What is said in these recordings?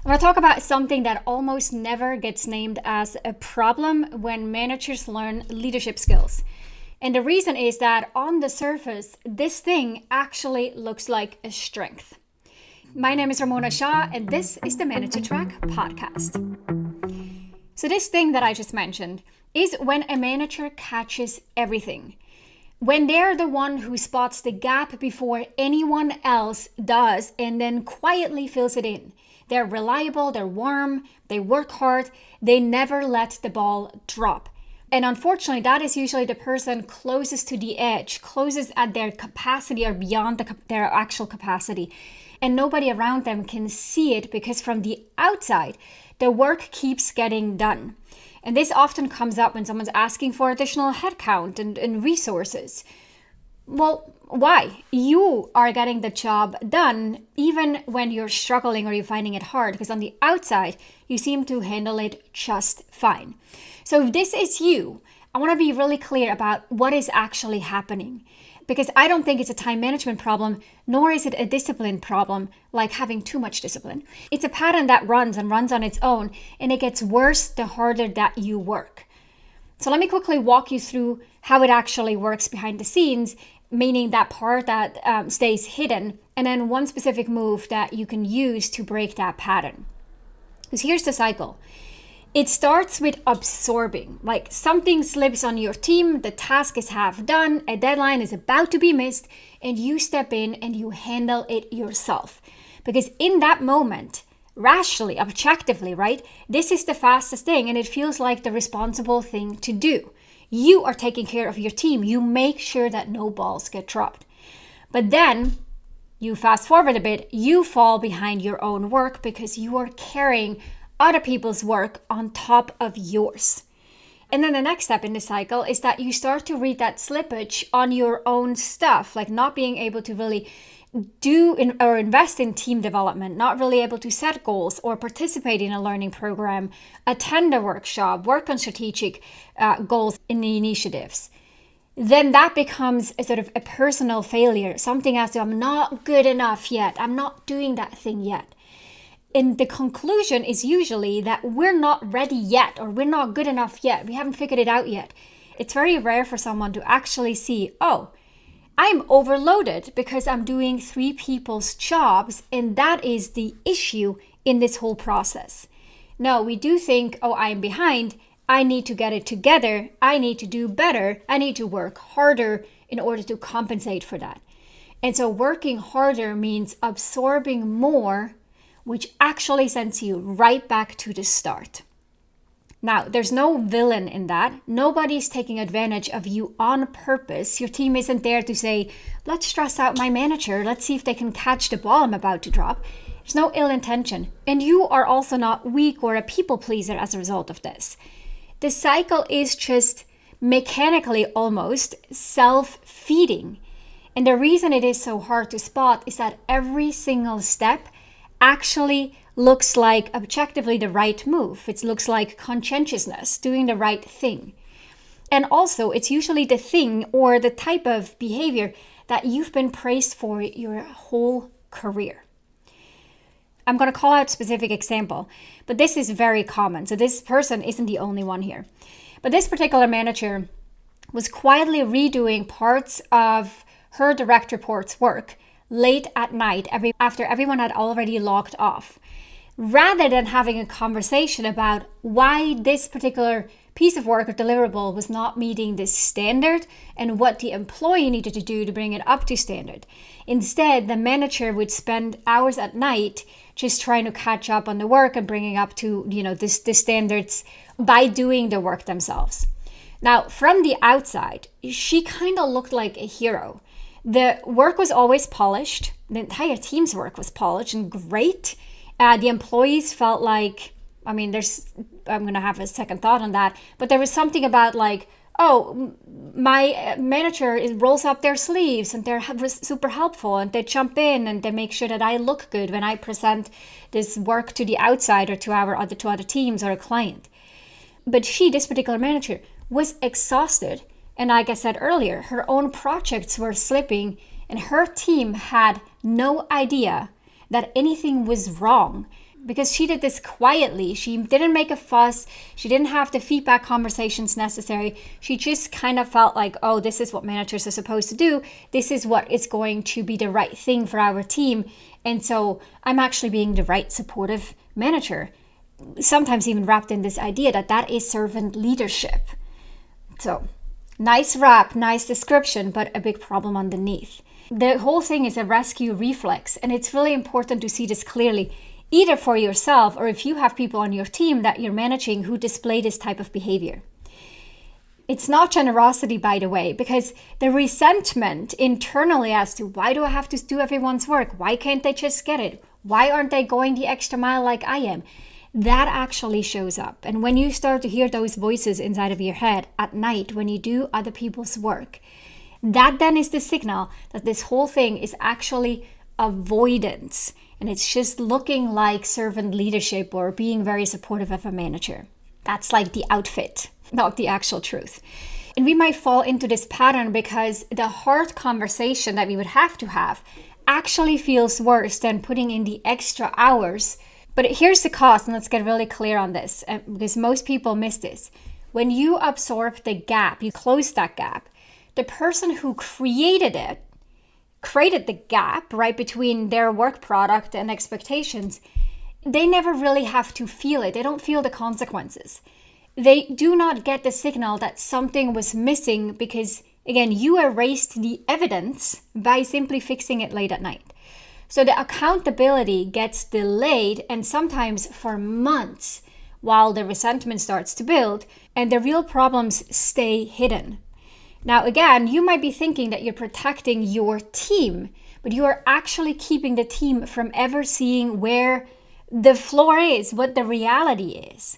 I want to talk about something that almost never gets named as a problem when managers learn leadership skills. And the reason is that on the surface, this thing actually looks like a strength. My name is Ramona, and this is the Manager Track podcast. So this thing that I just mentioned is when a manager catches everything. When they're the one who spots the gap before anyone else does and then quietly fills it in. They're reliable, they're warm, they work hard, they never let the ball drop. And unfortunately, that is usually the person closest to the edge, closest at their capacity or beyond their actual capacity. And nobody around them can see it because from the outside, the work keeps getting done. And this often comes up when someone's asking for additional headcount and resources. Well, why? You are getting the job done even when you're struggling or you're finding it hard, because on the outside, you seem to handle it just fine. So if this is you, I want to be really clear about what is actually happening, because I don't think it's a time management problem, nor is it a discipline problem, like having too much discipline. It's a pattern that runs on its own, and it gets worse the harder that you work. So let me quickly walk you through how it actually works behind the scenes, meaning that part that stays hidden, and then one specific move that you can use to break that pattern. Because here's the cycle. It starts with absorbing, like something slips on your team, the task is half done, a deadline is about to be missed, and you step in and you handle it yourself. Because in that moment, rationally, objectively, right, this is the fastest thing and it feels like the responsible thing to do. You are taking care of your team. You make sure that no balls get dropped. But then you fast forward a bit, you fall behind your own work because you are carrying other people's work on top of yours. And then the next step in the cycle is that you start to read that slippage on your own stuff, like not being able to really or invest in team development, not really able to set goals or participate in a learning program, attend a workshop, work on strategic goals in the initiatives. Then that becomes a sort of a personal failure, something as though I'm not good enough yet, I'm not doing that thing yet. And the conclusion is usually that we're not ready yet, or we're not good enough yet, we haven't figured it out yet. It's very rare for someone to actually see, oh, I'm overloaded because I'm doing 3 people's jobs, and that is the issue in this whole process. No, we do think, oh, I'm behind. I need to get it together. I need to do better. I need to work harder in order to compensate for that. And so working harder means absorbing more, which actually sends you right back to the start. Now, there's no villain in that. Nobody's taking advantage of you on purpose. Your team isn't there to say, let's stress out my manager. Let's see if they can catch the ball I'm about to drop. There's no ill intention. And you are also not weak or a people pleaser as a result of this. The cycle is just mechanically almost self-feeding. And the reason it is so hard to spot is that every single step actually looks like objectively the right move. It looks like conscientiousness, doing the right thing. And also, it's usually the thing or the type of behavior that you've been praised for your whole career. I'm going to call out a specific example, but this is very common. So this person isn't the only one here. But this particular manager was quietly redoing parts of her direct report's work late at night after everyone had already logged off, rather than having a conversation about why this particular piece of work or deliverable was not meeting this standard and what the employee needed to do to bring it up to standard. Instead, the manager would spend hours at night just trying to catch up on the work and bringing up to, the standards by doing the work themselves. Now, from the outside, she kind of looked like a hero. The work was always polished. The entire team's work was polished and great. The employees felt like, I'm going to have a second thought on that, but there was something about like, oh, my manager rolls up their sleeves and they're super helpful and they jump in and they make sure that I look good when I present this work to the outside or to other teams or a client. But this particular manager, was exhausted. And like I said earlier, her own projects were slipping and her team had no idea that anything was wrong. because she did this quietly. She didn't make a fuss. She didn't have the feedback conversations necessary. She just kind of felt like, oh, this is what managers are supposed to do. This is what is going to be the right thing for our team. And so I'm actually being the right supportive manager. Sometimes even wrapped in this idea that that is servant leadership. So nice wrap, nice description, but a big problem underneath. The whole thing is a rescue reflex, and it's really important to see this clearly, either for yourself or if you have people on your team that you're managing who display this type of behavior. It's not generosity, by the way, because the resentment internally as to why do I have to do everyone's work? Why can't they just get it? Why aren't they going the extra mile like I am? That actually shows up. And when you start to hear those voices inside of your head at night when you do other people's work, that then is the signal that this whole thing is actually avoidance. And it's just looking like servant leadership or being very supportive of a manager. That's like the outfit, not the actual truth. And we might fall into this pattern because the hard conversation that we would have to have actually feels worse than putting in the extra hours. But here's the cost, and let's get really clear on this, because most people miss this. When you absorb the gap, you close that gap, the person who created the gap, right, between their work product and expectations, they never really have to feel it. They don't feel the consequences. They do not get the signal that something was missing because, again, you erased the evidence by simply fixing it late at night. So the accountability gets delayed, and sometimes for months, while the resentment starts to build and the real problems stay hidden. Now, again, you might be thinking that you're protecting your team, but you are actually keeping the team from ever seeing where the floor is, what the reality is,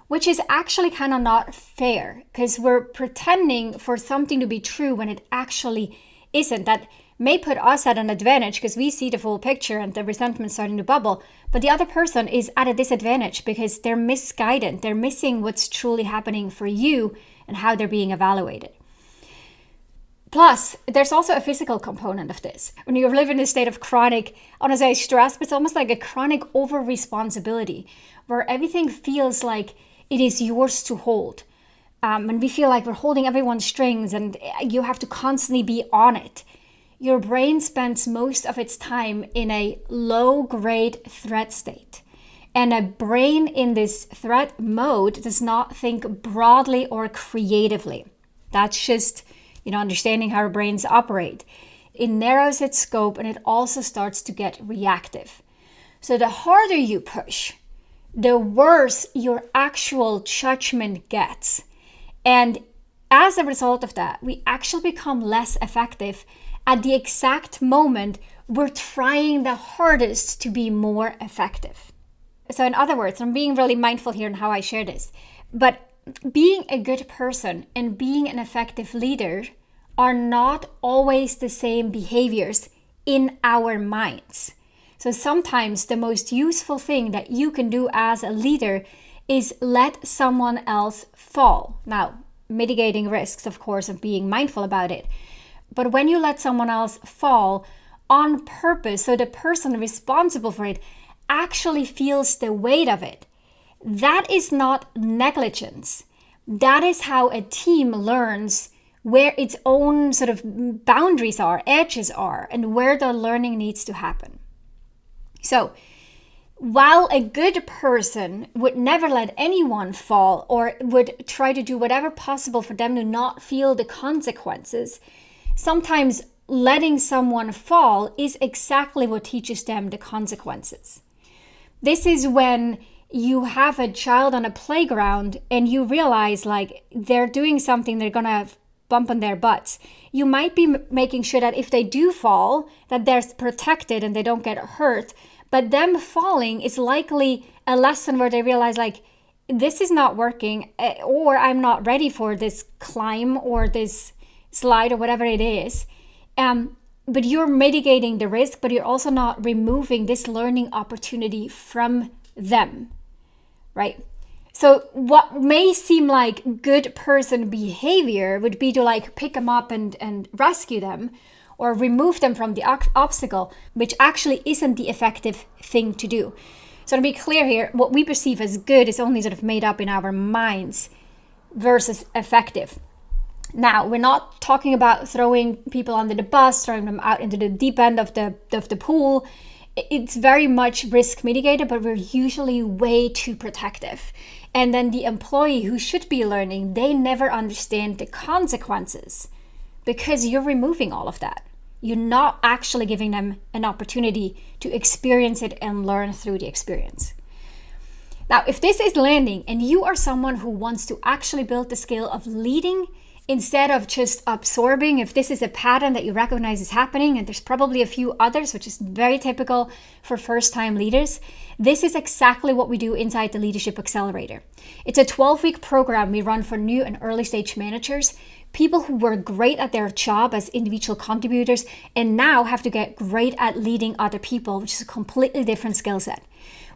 which is actually kind of not fair because we're pretending for something to be true when it actually isn't. That may put us at an advantage because we see the full picture and the resentment starting to bubble, but the other person is at a disadvantage because they're misguided. They're missing what's truly happening for you and how they're being evaluated. Plus, there's also a physical component of this. When you live in a state of chronic, I want to say stress, but it's almost like a chronic over-responsibility where everything feels like it is yours to hold. And we feel like we're holding everyone's strings and you have to constantly be on it. Your brain spends most of its time in a low-grade threat state. And a brain in this threat mode does not think broadly or creatively. That's just understanding how our brains operate. It narrows its scope and it also starts to get reactive. So the harder you push, the worse your actual judgment gets. And as a result of that, we actually become less effective at the exact moment we're trying the hardest to be more effective. So in other words, I'm being really mindful here in how I share this, but being a good person and being an effective leader are not always the same behaviors in our minds. So sometimes the most useful thing that you can do as a leader is let someone else fall. Now, mitigating risks, of course, and being mindful about it. But when you let someone else fall on purpose, so the person responsible for it actually feels the weight of it, that is not negligence. That is how a team learns where its own sort of boundaries are, edges are, and where the learning needs to happen. So, while a good person would never let anyone fall or would try to do whatever possible for them to not feel the consequences, sometimes letting someone fall is exactly what teaches them the consequences. This is when you have a child on a playground and you realize like they're doing something they're gonna bump on their butts. You might be making sure that if they do fall, that they're protected and they don't get hurt. But them falling is likely a lesson where they realize like, this is not working, or I'm not ready for this climb or this slide or whatever it is. But you're mitigating the risk, but you're also not removing this learning opportunity from them, right? So what may seem like good person behavior would be to like pick them up and rescue them or remove them from the obstacle, which actually isn't the effective thing to do. So to be clear here, what we perceive as good is only sort of made up in our minds versus effective. Now, we're not talking about throwing people under the bus, throwing them out into the deep end of the pool. It's very much risk mitigated, but we're usually way too protective. And then the employee who should be learning, they never understand the consequences because you're removing all of that. You're not actually giving them an opportunity to experience it and learn through the experience. Now, if this is landing and you are someone who wants to actually build the skill of leading instead of just absorbing, if this is a pattern that you recognize is happening, and there's probably a few others, which is very typical for first-time leaders, this is exactly what we do inside the Leadership Accelerator. It's a 12-week program we run for new and early-stage managers, people who were great at their job as individual contributors and now have to get great at leading other people, which is a completely different skill set.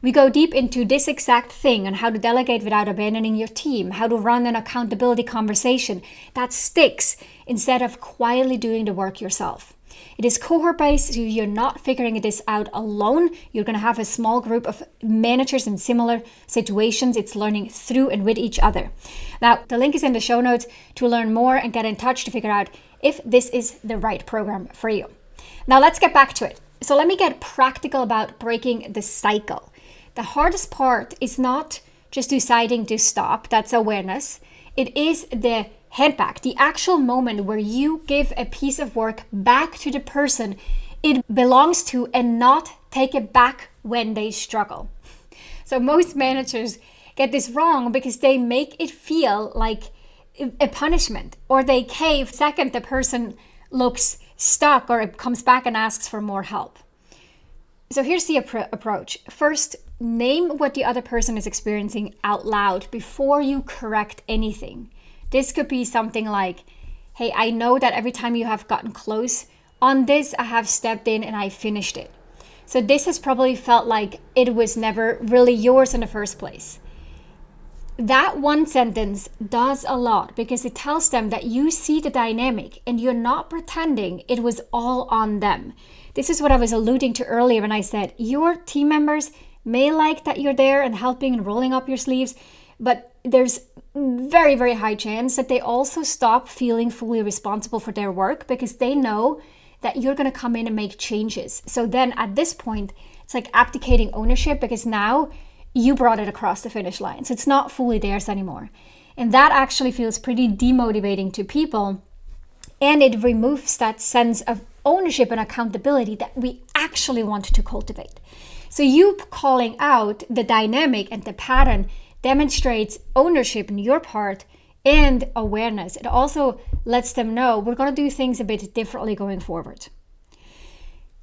We go deep into this exact thing on how to delegate without abandoning your team, how to run an accountability conversation that sticks instead of quietly doing the work yourself. It is cohort-based, so you're not figuring this out alone. You're going to have a small group of managers in similar situations. It's learning through and with each other. Now, the link is in the show notes to learn more and get in touch to figure out if this is the right program for you. Now, let's get back to it. So let me get practical about breaking the cycle. The hardest part is not just deciding to stop, that's awareness. It is the handback, the actual moment where you give a piece of work back to the person it belongs to and not take it back when they struggle. So most managers get this wrong because they make it feel like a punishment, or they cave the second the person looks stuck or it comes back and asks for more help. So here's the approach. First, name what the other person is experiencing out loud before you correct anything. This could be something like, hey, I know that every time you have gotten close on this, I have stepped in and I finished it. So this has probably felt like it was never really yours in the first place. That one sentence does a lot because it tells them that you see the dynamic and you're not pretending it was all on them. This is what I was alluding to earlier when I said your team members may like that you're there and helping and rolling up your sleeves, but there's very, very high chance that they also stop feeling fully responsible for their work because they know that you're going to come in and make changes. So then at this point, it's like abdicating ownership because now you brought it across the finish line. So it's not fully theirs anymore. And that actually feels pretty demotivating to people. And it removes that sense of ownership and accountability that we actually want to cultivate. So you calling out the dynamic and the pattern demonstrates ownership on your part and awareness. It also lets them know we're going to do things a bit differently going forward.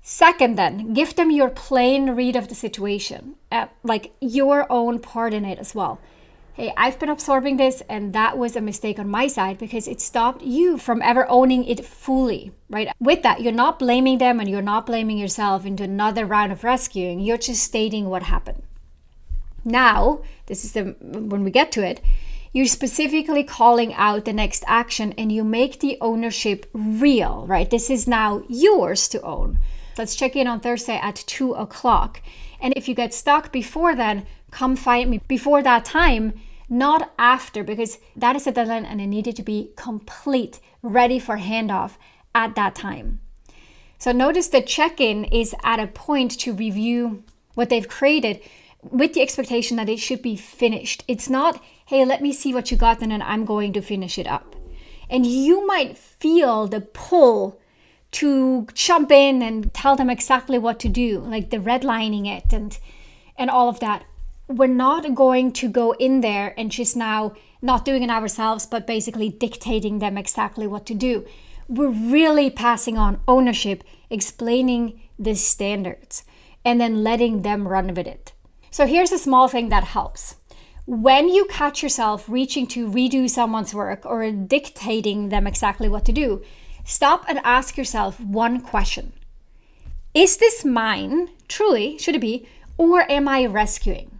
Second, then, give them your plain read of the situation, like your own part in it as well. Hey, I've been absorbing this and that was a mistake on my side because it stopped you from ever owning it fully, right? With that, you're not blaming them and you're not blaming yourself into another round of rescuing. You're just stating what happened. Now, this is when we get to it, you're specifically calling out the next action and you make the ownership real, right? This is now yours to own. Let's check in on Thursday at 2:00. And if you get stuck before then, come find me before that time, not after, because that is a deadline and it needed to be complete, ready for handoff at that time. So notice the check-in is at a point to review what they've created with the expectation that it should be finished. It's not, hey, let me see what you got and then I'm going to finish it up. And you might feel the pull to jump in and tell them exactly what to do, like the redlining it and all of that. We're not going to go in there and just now not doing it ourselves, but basically dictating them exactly what to do. We're really passing on ownership, explaining the standards, and then letting them run with it. So here's a small thing that helps. When you catch yourself reaching to redo someone's work or dictating them exactly what to do, stop and ask yourself one question. Is this mine, truly, should it be, or am I rescuing?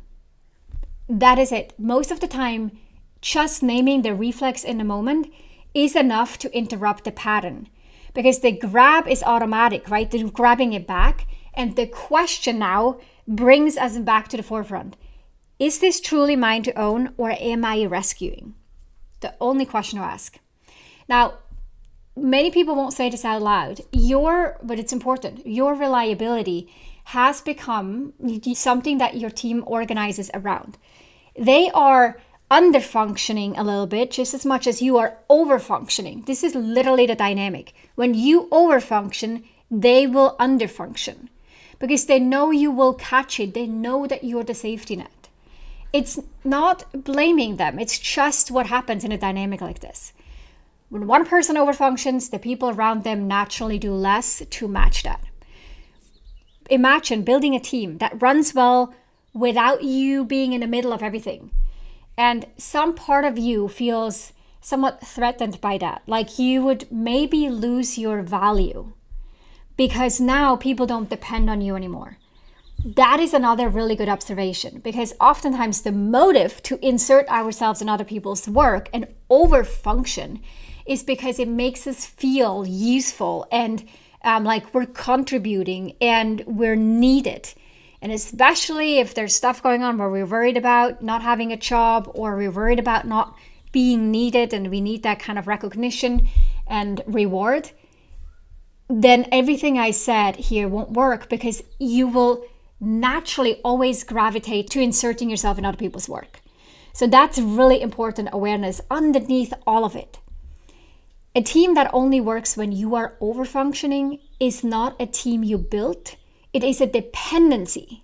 That is it. Most of the time, just naming the reflex in the moment is enough to interrupt the pattern because the grab is automatic, right? They're grabbing it back. And the question now brings us back to the forefront. Is this truly mine to own, or am I rescuing? The only question to ask. Now, many people won't say this out loud, but it's important. Your reliability has become something that your team organizes around. They are under-functioning a little bit just as much as you are over-functioning. This is literally the dynamic. When you over-function, they will under-function because they know you will catch it. They know that you're the safety net. It's not blaming them. It's just what happens in a dynamic like this. When one person overfunctions, the people around them naturally do less to match that. Imagine building a team that runs well without you being in the middle of everything. And some part of you feels somewhat threatened by that. Like you would maybe lose your value because now people don't depend on you anymore. That is another really good observation, because oftentimes the motive to insert ourselves in other people's work and overfunction is because it makes us feel useful and like we're contributing and we're needed. And especially if there's stuff going on where we're worried about not having a job, or we're worried about not being needed and we need that kind of recognition and reward, then everything I said here won't work, because you will naturally always gravitate to inserting yourself in other people's work. So that's really important awareness underneath all of it. A team that only works when you are overfunctioning is not a team you built. It is a dependency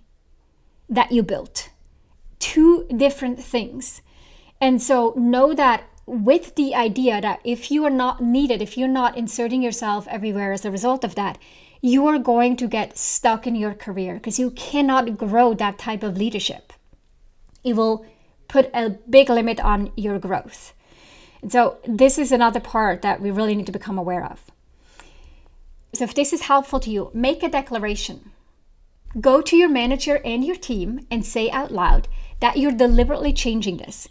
that you built. Two different things. And so know that with the idea that if you are not needed, if you're not inserting yourself everywhere as a result of that, you are going to get stuck in your career because you cannot grow that type of leadership. It will put a big limit on your growth. And so this is another part that we really need to become aware of. So if this is helpful to you, make a declaration. Go to your manager and your team and say out loud that you're deliberately changing this.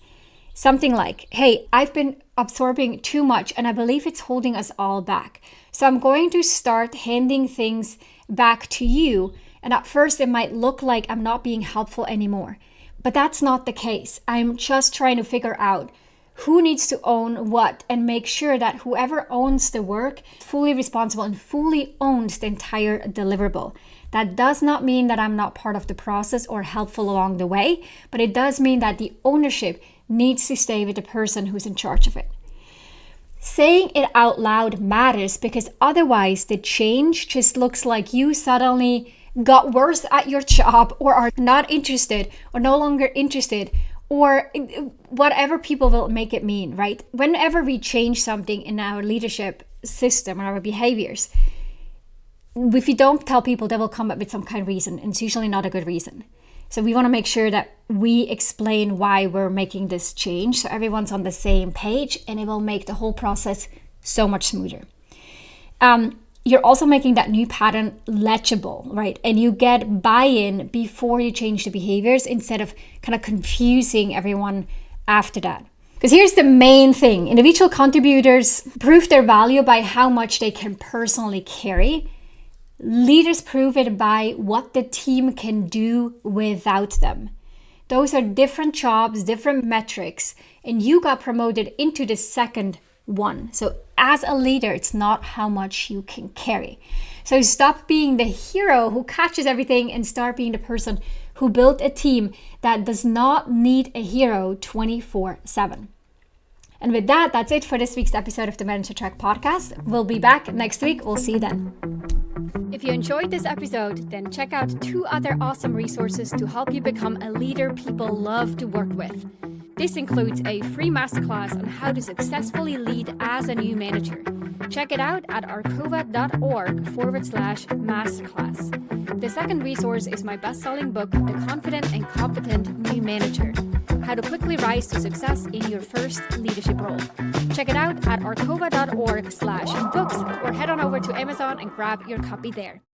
Something like, hey, I've been absorbing too much and I believe it's holding us all back. So I'm going to start handing things back to you. And at first it might look like I'm not being helpful anymore, but that's not the case. I'm just trying to figure out who needs to own what and make sure that whoever owns the work is fully responsible and fully owns the entire deliverable. That does not mean that I'm not part of the process or helpful along the way, but it does mean that the ownership needs to stay with the person who's in charge of it. Saying it out loud matters, because otherwise the change just looks like you suddenly got worse at your job, or are not interested, or no longer interested, or whatever people will make it mean, right? Whenever we change something in our leadership system or our behaviors, if you don't tell people, they will come up with some kind of reason, and it's usually not a good reason. So we want to make sure that we explain why we're making this change so everyone's on the same page, and it will make the whole process so much smoother. You're also making that new pattern legible, right? And you get buy-in before you change the behaviors instead of kind of confusing everyone after that. Because here's the main thing. Individual contributors prove their value by how much they can personally carry. Leaders prove it by what the team can do without them. Those are different jobs, different metrics, and you got promoted into the second one. So as a leader, it's not how much you can carry. So stop being the hero who catches everything and start being the person who built a team that does not need a hero 24/7. And with that, that's it for this week's episode of the Manager Track podcast. We'll be back next week. We'll see you then. If you enjoyed this episode, then check out 2 other awesome resources to help you become a leader people love to work with. This includes a free masterclass on how to successfully lead as a new manager. Check it out at arcova.org/masterclass. The second resource is my best-selling book, The Confident and Competent New Manager: How to Quickly Rise to Success in Your First Leadership Role. Check it out at arcova.org/books, or head on over to Amazon and grab your copy there.